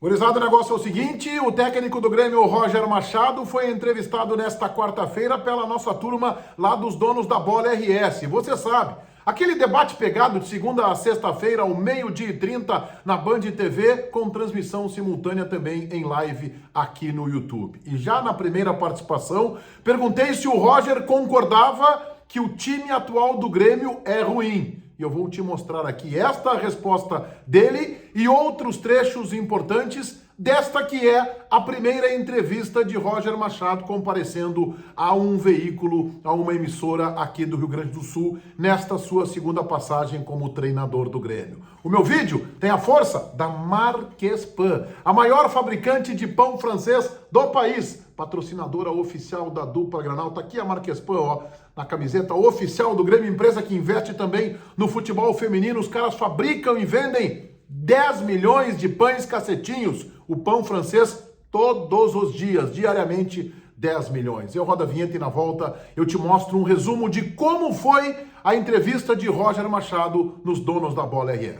Gurizada, o negócio é o seguinte, o técnico do Grêmio, Roger Machado, foi entrevistado nesta quarta-feira pela nossa turma lá dos donos da bola RS. Você sabe, aquele debate pegado de segunda a sexta-feira, ao 12h30, na Band TV, com transmissão simultânea também em live aqui no YouTube. E já na primeira participação, perguntei se o Roger concordava que o time atual do Grêmio é ruim. E eu vou te mostrar aqui esta resposta dele e outros trechos importantes desta que é a primeira entrevista de Roger Machado comparecendo a um veículo, a uma emissora aqui do Rio Grande do Sul, nesta sua segunda passagem como treinador do Grêmio. O meu vídeo tem a força da Marques Pan, a maior fabricante de pão francês do país, patrocinadora oficial da dupla Granal. Tá aqui a Marques Pan, ó, na camiseta oficial do Grêmio, empresa que investe também no futebol feminino. Os caras fabricam e vendem 10 milhões de pães cacetinhos, o pão francês, todos os dias, diariamente 10 milhões. Eu rodo a vinheta e na volta eu te mostro um resumo de como foi a entrevista de Roger Machado nos Donos da Bola RS.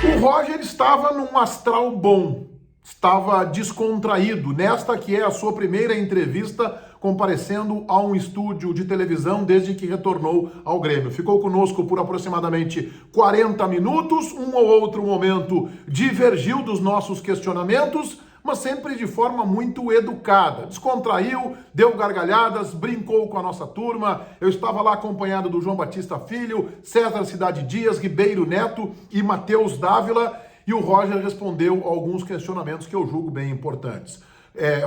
O Roger estava num astral bom, estava descontraído, nesta que é a sua primeira entrevista comparecendo a um estúdio de televisão desde que retornou ao Grêmio. Ficou conosco por aproximadamente 40 minutos, um ou outro momento divergiu dos nossos questionamentos, mas sempre de forma muito educada. Descontraiu, deu gargalhadas, brincou com a nossa turma. Eu estava lá acompanhado do João Batista Filho, César Cidade Dias, Ribeiro Neto e Matheus Dávila, e o Roger respondeu alguns questionamentos que eu julgo bem importantes.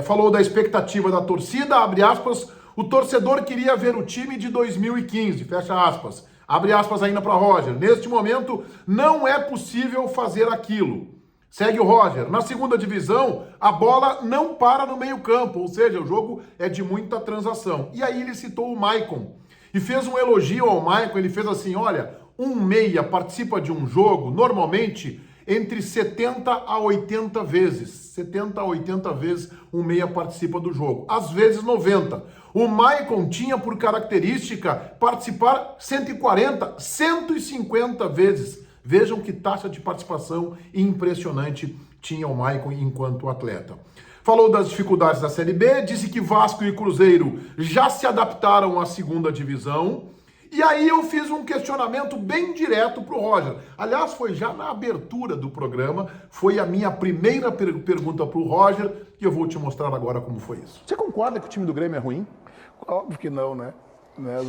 Falou da expectativa da torcida, abre aspas, o torcedor queria ver o time de 2015, fecha aspas. Abre aspas ainda para Roger, neste momento não é possível fazer aquilo. Segue o Roger, na segunda divisão a bola não para no meio campo, ou seja, o jogo é de muita transação. E aí ele citou o Maicon e fez um elogio ao Maicon, ele fez assim, olha, um meia participa de um jogo normalmente entre 70 a 80 vezes. 70 a 80 vezes um meia participa do jogo. Às vezes 90. O Maicon tinha por característica participar 140, 150 vezes. Vejam que taxa de participação impressionante tinha o Maicon enquanto atleta. Falou das dificuldades da Série B, disse que Vasco e Cruzeiro já se adaptaram à segunda divisão. E aí eu fiz um questionamento bem direto para o Roger. Aliás, foi já na abertura do programa, foi a minha primeira pergunta para o Roger, e eu vou te mostrar agora como foi isso. Você concorda que o time do Grêmio é ruim? Óbvio que não, né?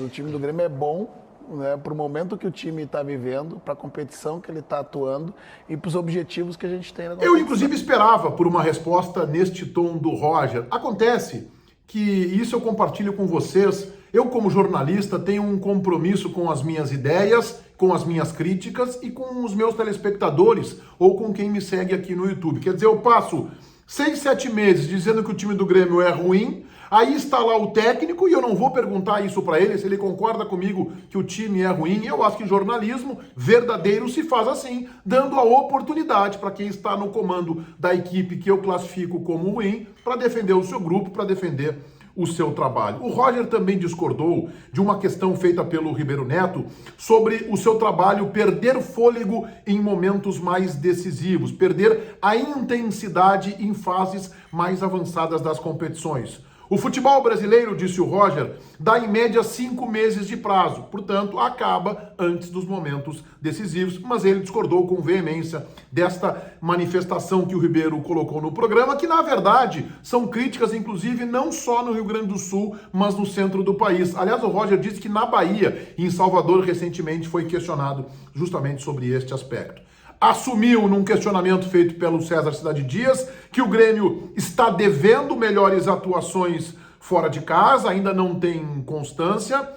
O time do Grêmio é bom, né, para o momento que o time está vivendo, para a competição que ele está atuando e para os objetivos que a gente tem na competição. Eu, inclusive, esperava por uma resposta neste tom do Roger. Acontece que isso eu compartilho com vocês. Eu, como jornalista, tenho um compromisso com as minhas ideias, com as minhas críticas e com os meus telespectadores ou com quem me segue aqui no YouTube. Quer dizer, eu passo 6, 7 meses dizendo que o time do Grêmio é ruim, aí está lá o técnico e eu não vou perguntar isso para ele, se ele concorda comigo que o time é ruim. Eu acho que jornalismo verdadeiro se faz assim, dando a oportunidade para quem está no comando da equipe que eu classifico como ruim, para defender o seu grupo, para defender o seu trabalho. O Roger também discordou de uma questão feita pelo Ribeiro Neto sobre o seu trabalho perder fôlego em momentos mais decisivos, perder a intensidade em fases mais avançadas das competições. O futebol brasileiro, disse o Roger, dá em média 5 meses de prazo, portanto, acaba antes dos momentos decisivos, mas ele discordou com veemência desta manifestação que o Ribeiro colocou no programa, que na verdade são críticas, inclusive, não só no Rio Grande do Sul, mas no centro do país. Aliás, o Roger disse que na Bahia e em Salvador recentemente foi questionado justamente sobre este aspecto. Assumiu, num questionamento feito pelo César Cidade Dias, que o Grêmio está devendo melhores atuações fora de casa, ainda não tem constância.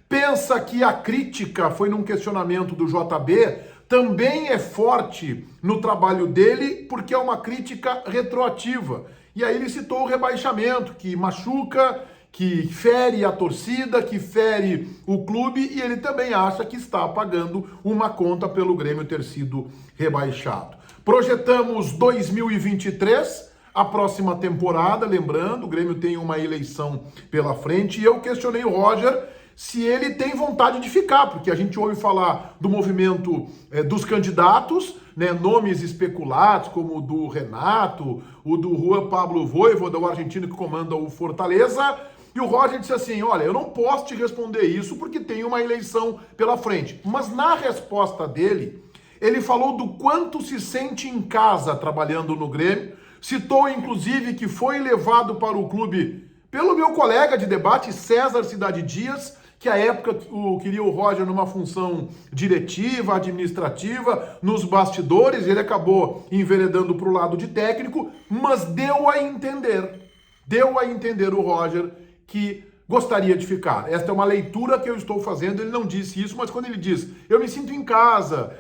Pensa que a crítica, foi num questionamento do JB, também é forte no trabalho dele, porque é uma crítica retroativa. E aí ele citou o rebaixamento, que machuca, que fere a torcida, que fere o clube, e ele também acha que está pagando uma conta pelo Grêmio ter sido rebaixado. Projetamos 2023, a próxima temporada, lembrando, o Grêmio tem uma eleição pela frente, e eu questionei o Roger se ele tem vontade de ficar, porque a gente ouve falar do movimento dos candidatos, né, nomes especulados, como o do Renato, o do Juan Pablo Vojvoda, o argentino que comanda o Fortaleza, e o Roger disse assim, olha, eu não posso te responder isso porque tem uma eleição pela frente. Mas na resposta dele, ele falou do quanto se sente em casa trabalhando no Grêmio, citou inclusive que foi levado para o clube pelo meu colega de debate, César Cidade Dias, que à época queria o Roger numa função diretiva, administrativa, nos bastidores, ele acabou enveredando para o lado de técnico, mas deu a entender o Roger que gostaria de ficar. Esta é uma leitura que eu estou fazendo, ele não disse isso, mas quando ele diz, eu me sinto em casa,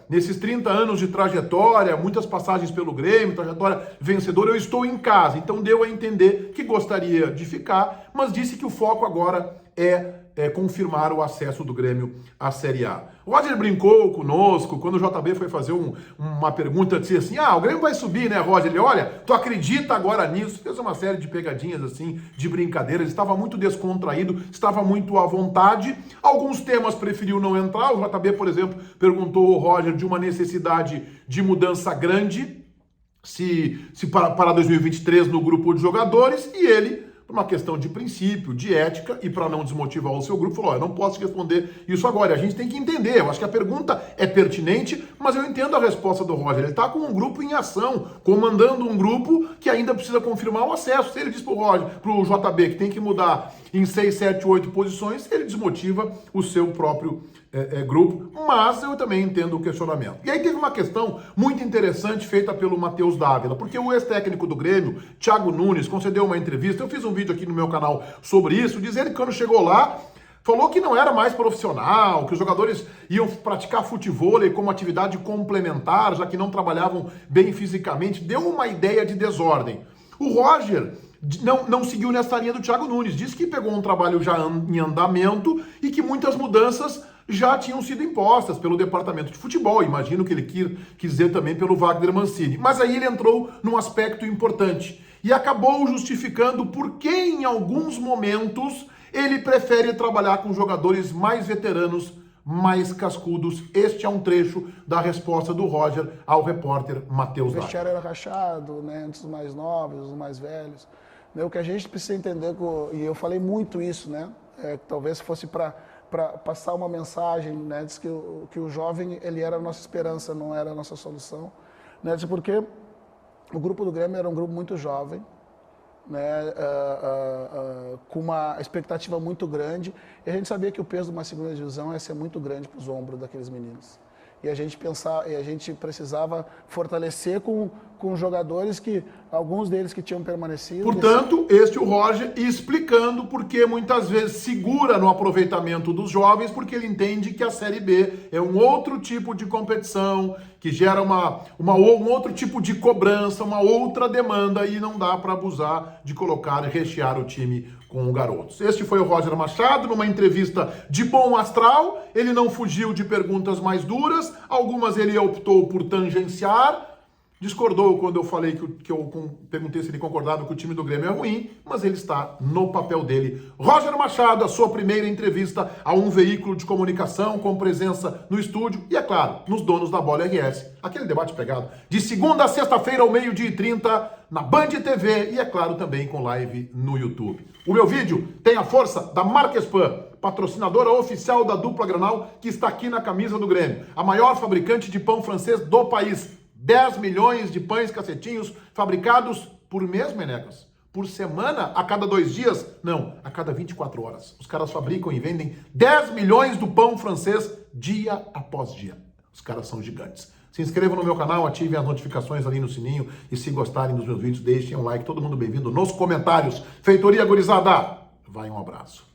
nesses 30 anos de trajetória, muitas passagens pelo Grêmio, trajetória vencedora, eu estou em casa. Então deu a entender que gostaria de ficar, mas disse que o foco agora é confirmar o acesso do Grêmio à Série A. O Roger brincou conosco, quando o JB foi fazer uma pergunta, disse assim, o Grêmio vai subir, né, Roger? Ele, olha, tu acredita agora nisso? Fez uma série de pegadinhas, assim, de brincadeiras, estava muito descontraído, estava muito à vontade. Alguns temas preferiu não entrar, o JB, por exemplo, perguntou ao Roger de uma necessidade de mudança grande, se para 2023 no grupo de jogadores, e ele, por uma questão de princípio, de ética, e para não desmotivar o seu grupo, falou, eu não posso responder isso agora, a gente tem que entender, eu acho que a pergunta é pertinente, mas eu entendo a resposta do Roger, ele está com um grupo em ação, comandando um grupo que ainda precisa confirmar o acesso. Se ele diz para o Roger, para o JB, que tem que mudar em 6, 7, 8 posições, ele desmotiva o seu próprio grupo, mas eu também entendo o questionamento. E aí teve uma questão muito interessante feita pelo Matheus Dávila, porque o ex-técnico do Grêmio, Thiago Nunes, concedeu uma entrevista, eu fiz um vídeo aqui no meu canal sobre isso, dizendo que quando chegou lá, falou que não era mais profissional, que os jogadores iam praticar futevôlei como atividade complementar, já que não trabalhavam bem fisicamente, deu uma ideia de desordem. O Roger não seguiu nessa linha do Thiago Nunes, disse que pegou um trabalho já em andamento e que muitas mudanças já tinham sido impostas pelo departamento de futebol, imagino que ele quis dizer também pelo Wagner Mancini. Mas aí ele entrou num aspecto importante e acabou justificando por que em alguns momentos ele prefere trabalhar com jogadores mais veteranos, mais cascudos. Este é um trecho da resposta do Roger ao repórter Matheus Dávila. O vestiário era rachado, né, entre os mais novos, os mais velhos. O que a gente precisa entender, e eu falei muito isso, né, talvez fosse para passar uma mensagem, né, diz que o jovem ele era a nossa esperança, não era a nossa solução, né, porque o grupo do Grêmio era um grupo muito jovem, né, com uma expectativa muito grande, e a gente sabia que o peso de uma segunda divisão ia ser muito grande para os ombros daqueles meninos. E a gente precisava fortalecer com jogadores alguns deles que tinham permanecido. Portanto, este é o Roger explicando por que muitas vezes segura no aproveitamento dos jovens, porque ele entende que a Série B é um outro tipo de competição, que gera um outro tipo de cobrança, uma outra demanda, e não dá para abusar de colocar e rechear o time com garotos. Este foi o Roger Machado, numa entrevista de bom astral, ele não fugiu de perguntas mais duras, algumas ele optou por tangenciar, discordou quando eu falei que eu perguntei se ele concordava que o time do Grêmio é ruim, mas ele está no papel dele. Roger Machado, a sua primeira entrevista a um veículo de comunicação com presença no estúdio e, é claro, nos donos da Bola RS. Aquele debate pegado de segunda a sexta-feira ao 12h30 na Band TV e, é claro, também com live no YouTube. O meu vídeo tem a força da Marquespan, patrocinadora oficial da dupla Granal, que está aqui na camisa do Grêmio. A maior fabricante de pão francês do país. 10 milhões de pães cacetinhos fabricados por mês, Menecas? Por semana? A cada 2 dias? Não, a cada 24 horas. Os caras fabricam e vendem 10 milhões do pão francês dia após dia. Os caras são gigantes. Se inscrevam no meu canal, ativem as notificações ali no sininho e se gostarem dos meus vídeos, deixem um like. Todo mundo bem-vindo nos comentários. Feitoria gurizada! Vai um abraço.